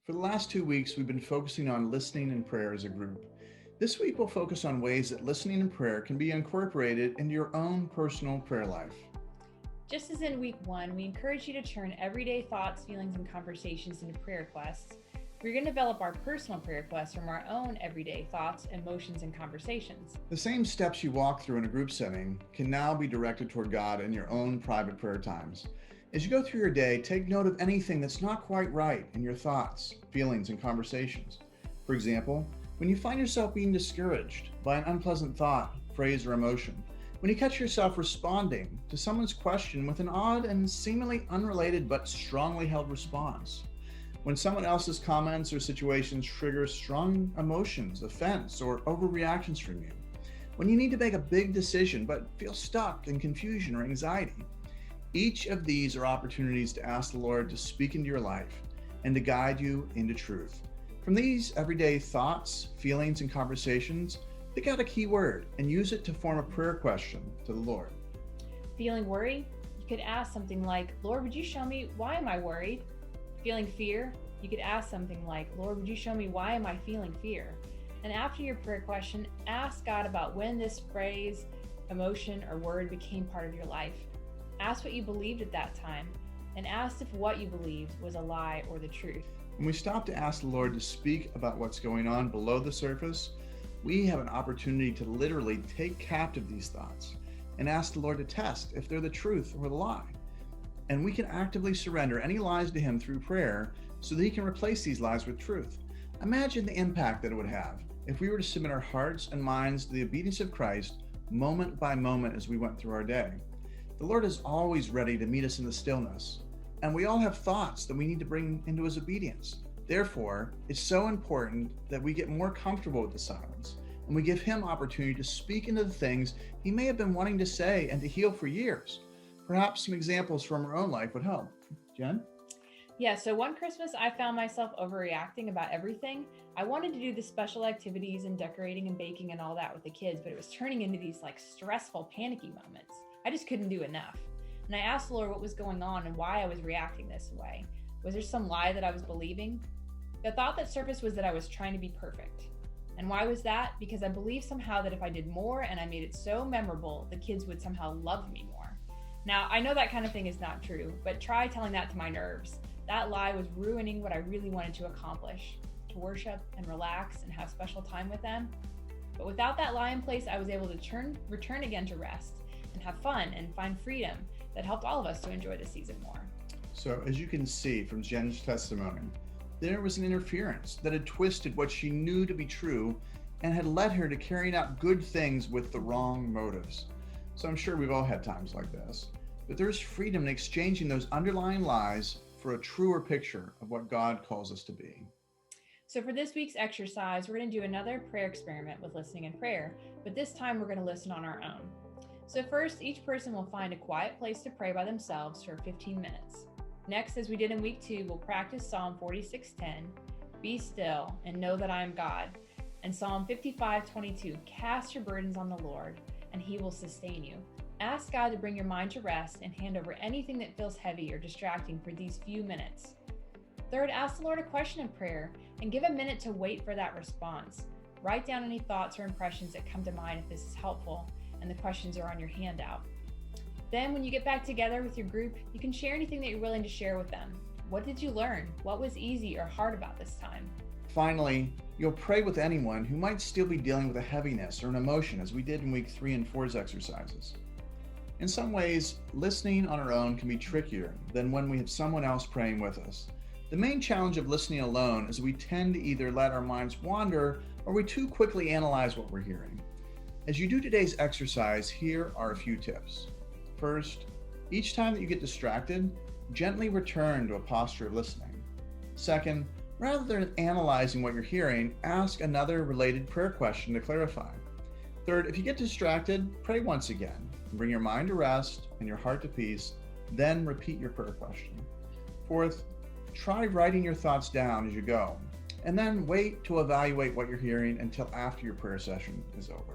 For the last 2 weeks, we've been focusing on listening and prayer as a group. This week, we'll focus on ways that listening and prayer can be incorporated into your own personal prayer life. Just as in week 1, we encourage you to turn everyday thoughts, feelings, and conversations into prayer requests. We're going to develop our personal prayer requests from our own everyday thoughts, emotions, and conversations. The same steps you walk through in a group setting can now be directed toward God in your own private prayer times. As you go through your day, take note of anything that's not quite right in your thoughts, feelings, and conversations. For example, when you find yourself being discouraged by an unpleasant thought, phrase, or emotion, when you catch yourself responding to someone's question with an odd and seemingly unrelated but strongly held response, when someone else's comments or situations trigger strong emotions, offense, or overreactions from you, when you need to make a big decision but feel stuck in confusion or anxiety. Each of these are opportunities to ask the Lord to speak into your life and to guide you into truth. From these everyday thoughts, feelings, and conversations, pick out a key word and use it to form a prayer question to the Lord. Feeling worried? You could ask something like, Lord, would you show me why am I worried? Feeling fear? You could ask something like, Lord, would you show me why am I feeling fear? And after your prayer question, ask God about when this phrase, emotion, or word became part of your life. Ask what you believed at that time, and ask if what you believed was a lie or the truth. When we stop to ask the Lord to speak about what's going on below the surface, we have an opportunity to literally take captive these thoughts and ask the Lord to test if they're the truth or the lie. And we can actively surrender any lies to Him through prayer so that He can replace these lies with truth. Imagine the impact that it would have if we were to submit our hearts and minds to the obedience of Christ moment by moment as we went through our day. The Lord is always ready to meet us in the stillness, and we all have thoughts that we need to bring into His obedience. Therefore, it's so important that we get more comfortable with the silence, and we give Him opportunity to speak into the things He may have been wanting to say and to heal for years. Perhaps some examples from our own life would help. Jen? Yeah, so one Christmas I found myself overreacting about everything. I wanted to do the special activities and decorating and baking and all that with the kids, but it was turning into these stressful, panicky moments. I just couldn't do enough. And I asked the Lord what was going on and why I was reacting this way. Was there some lie that I was believing? The thought that surfaced was that I was trying to be perfect. And why was that? Because I believed somehow that if I did more and I made it so memorable, the kids would somehow love me more. Now, I know that kind of thing is not true, but try telling that to my nerves. That lie was ruining what I really wanted to accomplish, to worship and relax and have special time with them. But without that lie in place, I was able to return again to rest and have fun and find freedom that helped all of us to enjoy the season more. So as you can see from Jen's testimony, there was an interference that had twisted what she knew to be true and had led her to carrying out good things with the wrong motives. So I'm sure we've all had times like this, but there's freedom in exchanging those underlying lies for a truer picture of what God calls us to be. So for this week's exercise, we're going to do another prayer experiment with listening and prayer, but this time we're going to listen on our own. So first, each person will find a quiet place to pray by themselves for 15 minutes. Next, as we did in week 2, we'll practice Psalm 46:10, be still and know that I am God, and Psalm 55:22, cast your burdens on the Lord, and He will sustain you. Ask God to bring your mind to rest and hand over anything that feels heavy or distracting for these few minutes. Third, ask the Lord a question in prayer and give a minute to wait for that response. Write down any thoughts or impressions that come to mind if this is helpful, and the questions are on your handout. Then when you get back together with your group, you can share anything that you're willing to share with them. What did you learn? What was easy or hard about this time? Finally, you'll pray with anyone who might still be dealing with a heaviness or an emotion, as we did in week 3 and 4's exercises. In some ways, listening on our own can be trickier than when we have someone else praying with us. The main challenge of listening alone is we tend to either let our minds wander or we too quickly analyze what we're hearing. As you do today's exercise, here are a few tips. First, each time that you get distracted, gently return to a posture of listening. Second, rather than analyzing what you're hearing, ask another related prayer question to clarify. Third, if you get distracted, pray once again. Bring your mind to rest and your heart to peace, then repeat your prayer question. Fourth, try writing your thoughts down as you go, and then wait to evaluate what you're hearing until after your prayer session is over.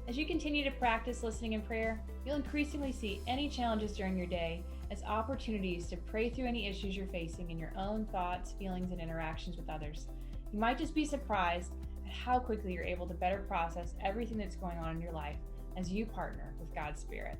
As you continue to practice listening in prayer, you'll increasingly see any challenges during your day as opportunities to pray through any issues you're facing in your own thoughts, feelings, and interactions with others. You might just be surprised at how quickly you're able to better process everything that's going on in your life as you partner with God's Spirit.